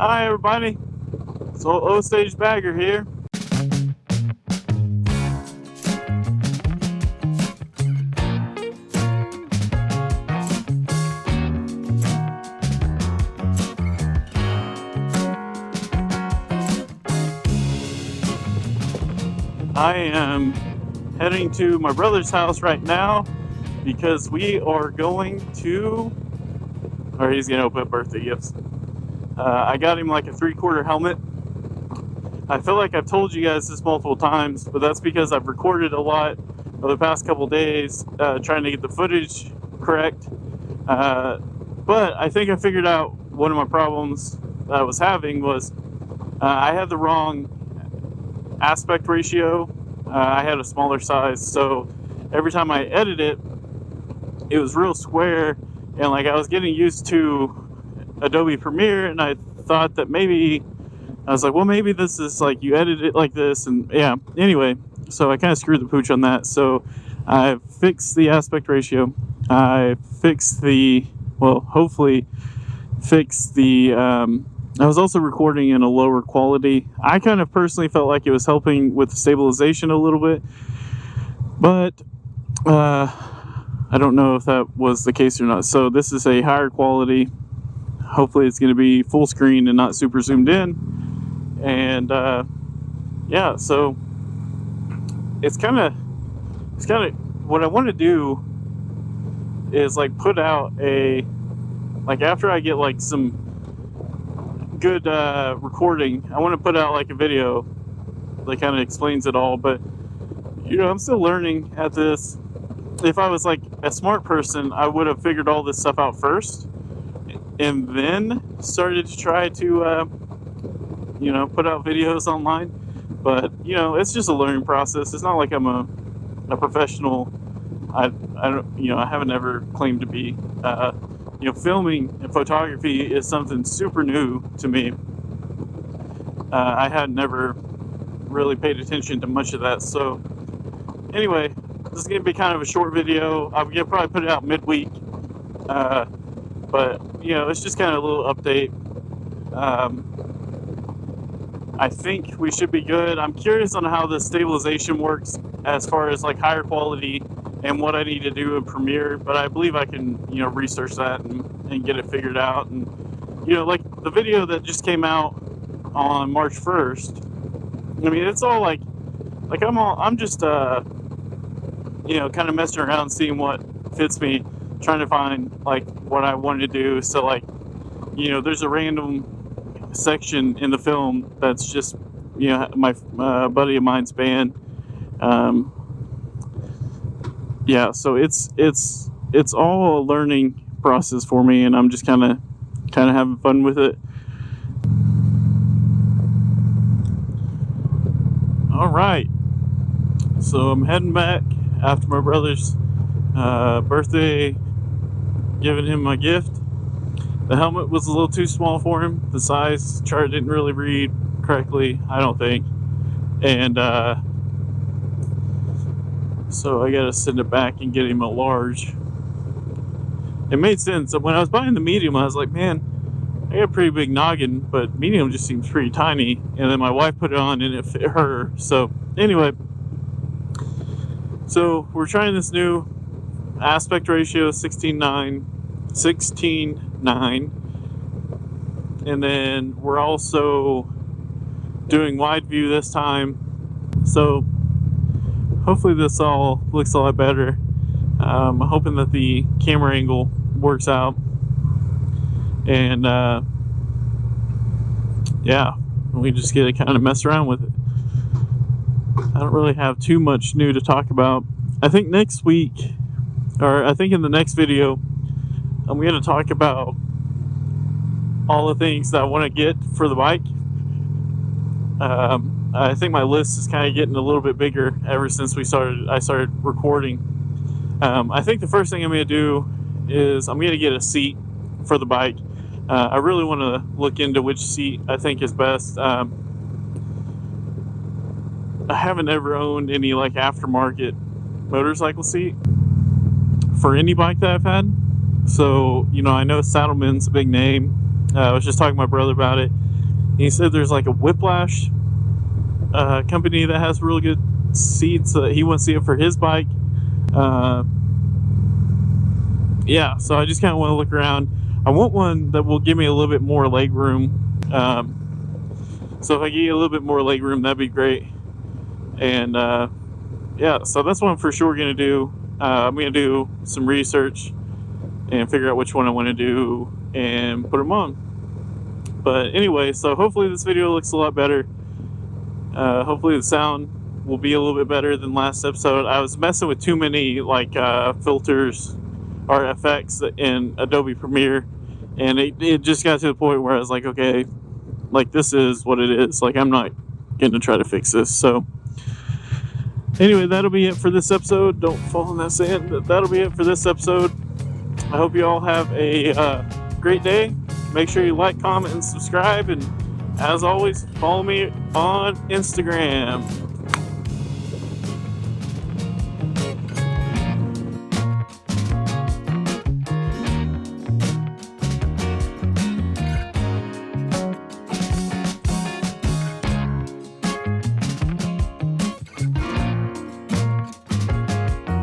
Hi everybody, it's old Osage Bagger here. I am heading to my brother's house right now because we are going to, or he's gonna open up birthday gifts. I got him like a 3/4 helmet. I feel like I've told you guys this multiple times, but that's because I've recorded a lot over the past couple days trying to get the footage correct. But I think I figured out one of my problems that I was having was I had the wrong aspect ratio. I had a smaller size, so every time I edit it, it was real square, and like I was getting used to Adobe Premiere, and I thought that maybe I was like, well, maybe this is like you edit it like this, and yeah. Anyway, so I kind of screwed the pooch on that. So I fixed the aspect ratio. I fixed the hopefully fixed the. I was also recording in a lower quality. I kind of personally felt like it was helping with the stabilization a little bit, but I don't know if that was the case or not. So this is a higher quality. Hopefully it's going to be full screen and not super zoomed in. And yeah, so it's kind of what I want to do is like put out a, like after I get like some good recording, I want to put out like a video that kind of explains it all. But you know, I'm still learning at this. If I was like a smart person, I would have figured all this stuff out first and then started to try to you know, put out videos online. But you know, it's just a learning process. It's not like I'm a professional. I don't, you know, I haven't ever claimed to be. You know, filming and photography is something super new to me. I had never really paid attention to much of that. So anyway, this is going to be kind of a short video. I'm going to probably put it out midweek. But, you know, it's just kind of a little update. I think we should be good. I'm curious on how the stabilization works as far as like higher quality and what I need to do in Premiere, but I believe I can, you know, research that and get it figured out. And, you know, like the video that just came out on March 1st, I mean, it's all like I'm just, you know, kind of messing around, seeing what fits me, trying to find like what I wanted to do. So like, you know, there's a random section in the film that's just, you know, my buddy of mine's band. Yeah, so it's all a learning process for me, and I'm just kind of having fun with it. All right, so I'm heading back after my brother's birthday, giving him my gift. The helmet was a little too small for him. The size chart didn't really read correctly, I don't think, and so I gotta send it back and get him a large. It made sense. When I was buying the medium, I was like, man, I got a pretty big noggin, but medium just seems pretty tiny. And then my wife put it on and it fit her. So anyway, so we're trying this new aspect ratio 16:9, and then we're also doing wide view this time. So hopefully this all looks a lot better. I'm hoping that the camera angle works out. And yeah, we just get to kind of mess around with it. I don't really have too much new to talk about. I think next week, or I think in the next video, I'm going to talk about all the things that I want to get for the bike. I think my list is kind of getting a little bit bigger ever since I started recording. I think the first thing I'm going to do is I'm going to get a seat for the bike. I really want to look into which seat I think is best. I haven't ever owned any like aftermarket motorcycle seat for any bike that I've had. So, you know, I know Saddlemen's a big name. I was just talking to my brother about it. He said there's like a Whiplash company that has really good seats. He wants to see it for his bike. Yeah, so I just kind of want to look around. I want one that will give me a little bit more leg room. So if I get a little bit more leg room, that'd be great. And yeah, so that's what I'm for sure going to do. I'm going to do some research and figure out which one I want to do and put them on. But anyway, so hopefully this video looks a lot better. Hopefully the sound will be a little bit better than last episode. I was messing with too many like filters or effects in Adobe Premiere, and it just got to the point where I was like, okay, like this is what it is. Like I'm not going to try to fix this. So anyway, that'll be it for this episode. Don't fall in that sand. That'll be it for this episode. I hope you all have a great day. Make sure you like, comment, and subscribe. And as always, follow me on Instagram.